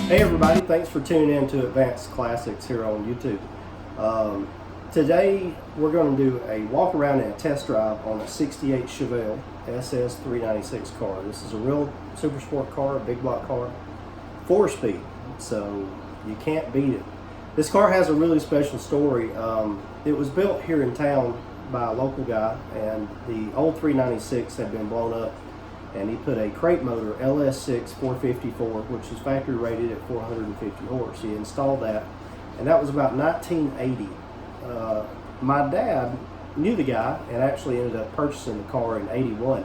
Hey everybody, thanks for tuning in to Advanced Classics here on YouTube. Today we're going to do a walk around and a test drive on a 68 Chevelle SS 396 car. This is a real super sport car, a big block car, 4-speed, so you can't beat it. This car has a really special story. It was built here in town by a local guy, and the old 396 had been blown up, and he put a crate motor LS6 454, which is factory rated at 450 horse. He installed that, and that was about 1980. My dad knew the guy and actually ended up purchasing the car in 81,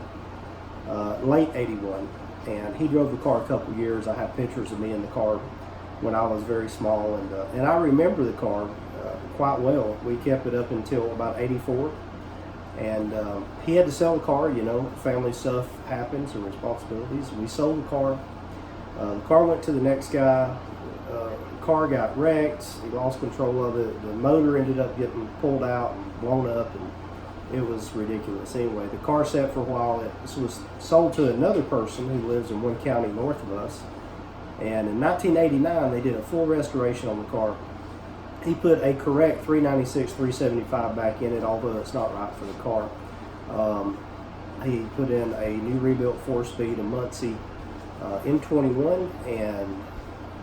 late 81, and he drove the car a couple years. I have pictures of me in the car when I was very small, and I remember the car quite well. We kept it up until about 84. And he had to sell the car, you know, family stuff happens and responsibilities. We sold the car. The car went to the next guy. The car got wrecked. He lost control of it. The motor ended up getting pulled out and blown up, and it was ridiculous. Anyway, the car sat for a while. It was sold to another person who lives in one county north of us. And in 1989, they did a full restoration on the car. He put a correct 396 375 back in it, although it's not right for the car. He put in a new rebuilt 4-speed, a Muncie M21, and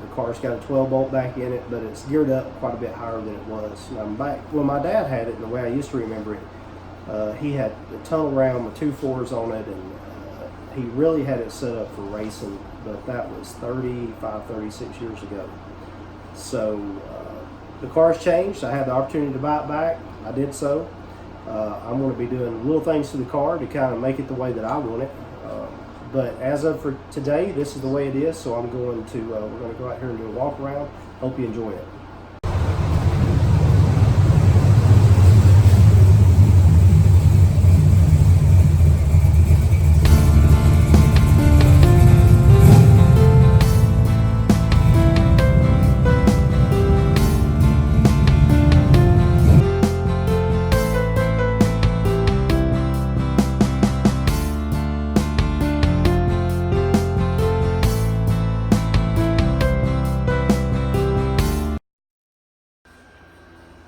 the car's got a 12 bolt back in it, but it's geared up quite a bit higher than it was. Now, back when my dad had it, and the way I used to remember it, he had the tunnel round with 2 4s on it, and he really had it set up for racing, but that was 35, 36 years ago. So the car's changed. I had the opportunity to buy it back. I did so. I'm going to be doing little things to the car to kind of make it the way that I want it. But as of for today, this is the way it is. So I'm going to, we're going to go out here and do a walk around. Hope you enjoy it.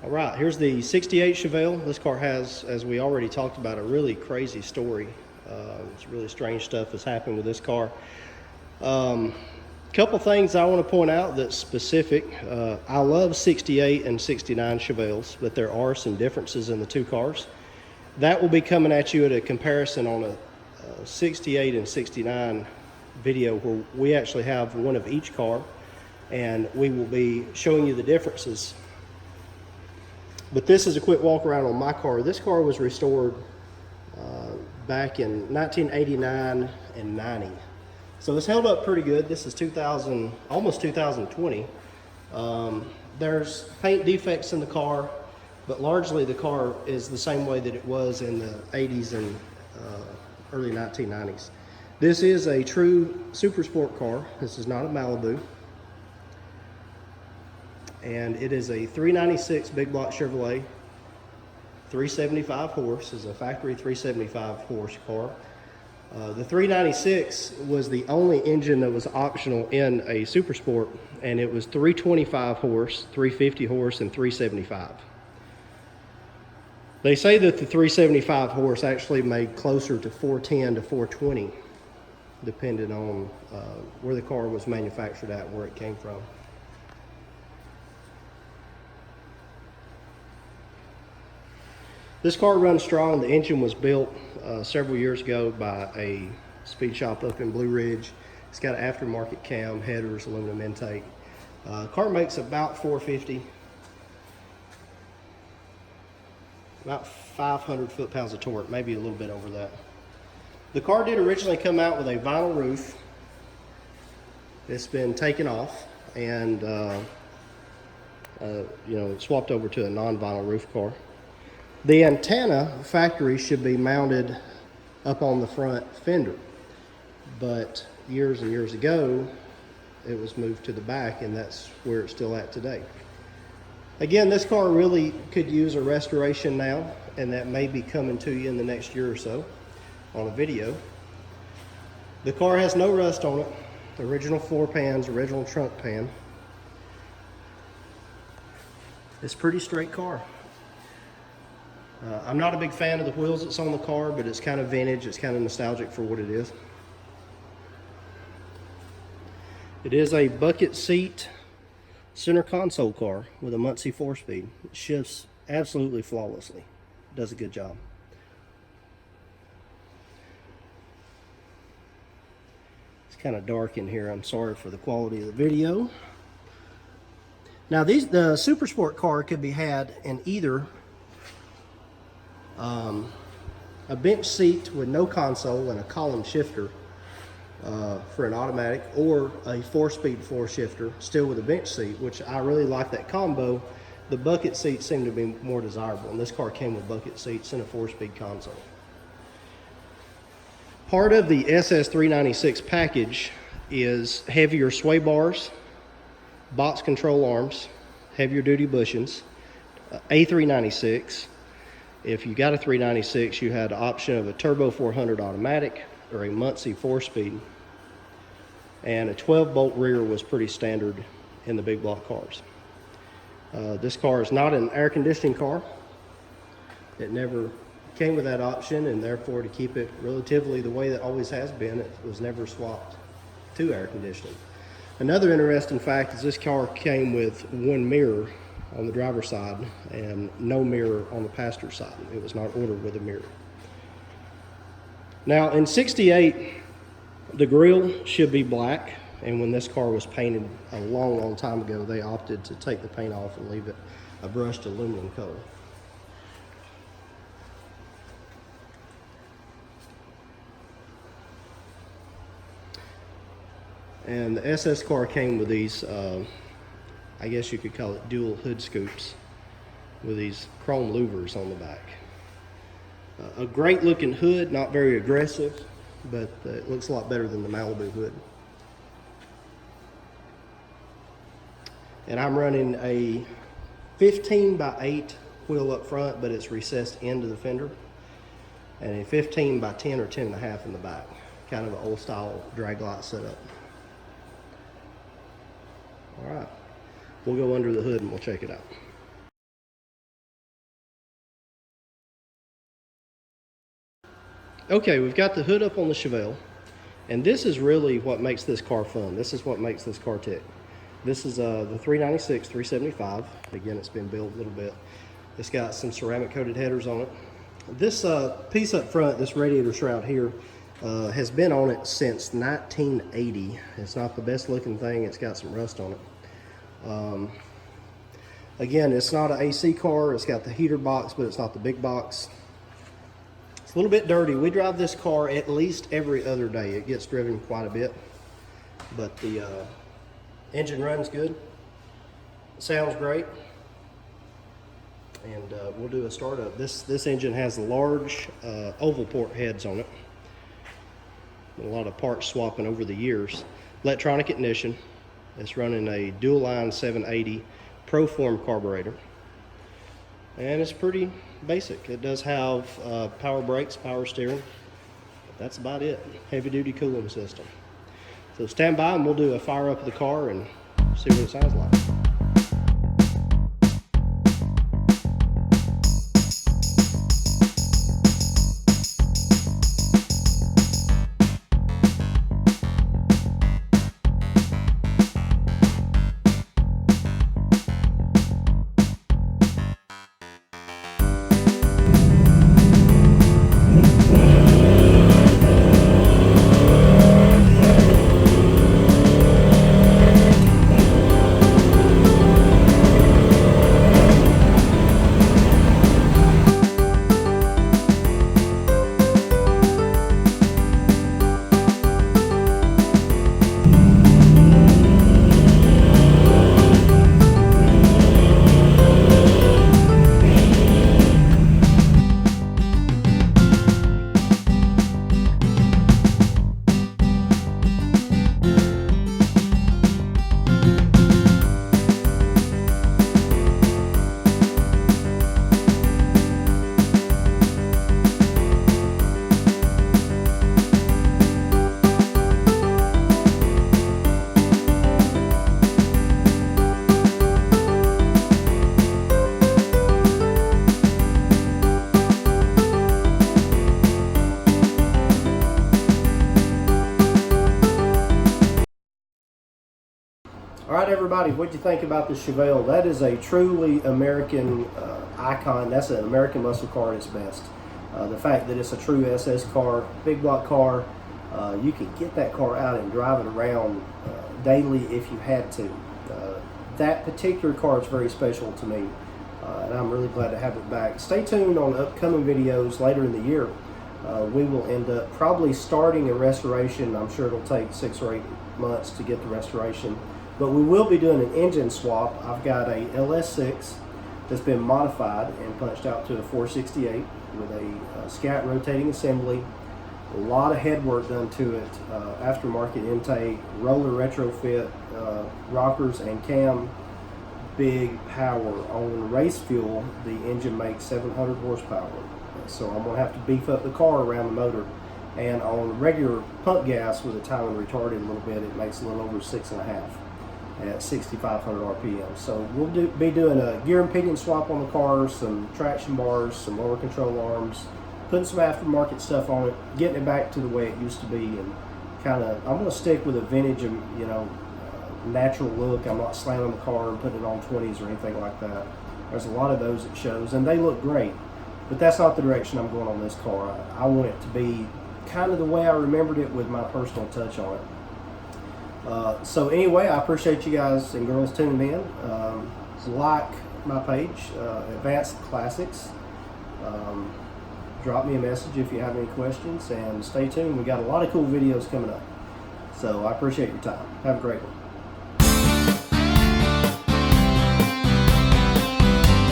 All right, here's the 68 Chevelle. This car has, as we already talked about, a really crazy story. It's really strange stuff has happened with this car. Couple things I want to point out that's specific. I love 68 and 69 Chevelles, but there are some differences in the two cars. That will be coming at you at a comparison on a 68 and 69 video, where we actually have one of each car, and we will be showing you the differences. But this is a quick walk around on my car. This car was restored back in 1989 and 90. So it's held up pretty good. This is 2000, almost 2020. There's paint defects in the car, but largely the car is the same way that it was in the 80s and early 1990s. This is a true super sport car. This is not a Malibu. And it is a 396 big block Chevrolet, 375 horse, is a factory 375 horse car. The 396 was the only engine that was optional in a super sport, and it was 325 horse, 350 horse, and 375. They say that the 375 horse actually made closer to 410 to 420, depending on where the car was manufactured at, where it came from. This car runs strong. The engine was built several years ago by a speed shop up in Blue Ridge. It's got an aftermarket cam, headers, aluminum intake. Car makes about 450, about 500 foot-pounds of torque, maybe a little bit over that. The car did originally come out with a vinyl roof. It's been taken off and swapped over to a non-vinyl roof car. The antenna factory should be mounted up on the front fender, but years and years ago it was moved to the back, and that's where it's still at today. Again, this car really could use a restoration now, and that may be coming to you in the next year or so on a video. The car has no rust on it. Original floor pans, original trunk pan. It's a pretty straight car. I'm not a big fan of the wheels that's on the car, but it's kind of vintage. It's kind of nostalgic for what it is. It is a bucket seat center console car with a Muncie 4-speed. It shifts absolutely flawlessly. It does a good job. It's kind of dark in here. I'm sorry for the quality of the video. Now the Super Sport car could be had in either a bench seat with no console and a column shifter for an automatic, or a 4-speed floor shifter still with a bench seat, which I really like that combo. The bucket seats seem to be more desirable, and this car came with bucket seats and a 4-speed console. Part of the SS 396 package is heavier sway bars, box control arms, heavier duty bushings, a 396. If you got a 396, you had the option of a Turbo 400 automatic or a Muncie 4-speed, and a 12-bolt rear was pretty standard in the big block cars. This car is not an air conditioning car. It never came with that option, and therefore, to keep it relatively the way that always has been, it was never swapped to air conditioning. Another interesting fact is this car came with one mirror on the driver's side and no mirror on the passenger side. It was not ordered with a mirror. Now in '68, the grille should be black, and when this car was painted a long time ago, they opted to take the paint off and leave it a brushed aluminum color. And the SS car came with these, I guess you could call it dual hood scoops, with these chrome louvers on the back. A great looking hood, not very aggressive, but it looks a lot better than the Malibu hood. And I'm running a 15x8 wheel up front, but it's recessed into the fender, and a 15x10 or 10.5 in the back. Kind of an old style drag light setup. All right, we'll go under the hood and we'll check it out. Okay, we've got the hood up on the Chevelle, and this is really what makes this car fun. This is what makes this car tick. This is the 396 375. Again, it's been built a little bit. It's got some ceramic coated headers on it. This piece up front, this radiator shroud here, has been on it since 1980. It's not the best looking thing. It's got some rust on it. Again, it's not an AC car. It's got the heater box, but it's not the big box. It's a little bit dirty. We drive this car at least every other day. It gets driven quite a bit, but the engine runs good. Sounds great. And we'll do a startup. This engine has large oval port heads on it. A lot of parts swapping over the years. Electronic ignition. It's running a dual line 780 Proform carburetor, and it's pretty basic. It does have power brakes, power steering. That's about it. Heavy duty cooling system. So stand by and we'll do a fire up of the car and see what it sounds like. All right, everybody, what'd you think about the Chevelle? That is a truly American icon. That's an American muscle car at its best. The fact that it's a true SS car, big block car, you can get that car out and drive it around daily if you had to. That particular car is very special to me, and I'm really glad to have it back. Stay tuned on upcoming videos later in the year. We will end up probably starting a restoration. I'm sure it'll take 6 or 8 months to get the restoration. But we will be doing an engine swap. I've got a LS6 that's been modified and punched out to a 468 with a scat rotating assembly. A lot of head work done to it, aftermarket intake, roller retrofit, rockers and cam. Big power. On race fuel, the engine makes 700 horsepower. So I'm going to have to beef up the car around the motor. And on regular pump gas with a timing retarded a little bit, it makes a little over 6.5 at 6,500 RPM. So we'll be doing a gear and pinion swap on the car, some traction bars, some lower control arms, putting some aftermarket stuff on it, getting it back to the way it used to be, and kind of, I'm going to stick with a vintage, natural look. I'm not slamming the car and putting it on 20s or anything like that. There's a lot of those at shows, and they look great, but that's not the direction I'm going on this car. I want it to be kind of the way I remembered it with my personal touch on it. So anyway, I appreciate you guys and girls tuning in. Like my page, Advanced Classics. Drop me a message if you have any questions, and stay tuned. We got a lot of cool videos coming up. So I appreciate your time. Have a great one.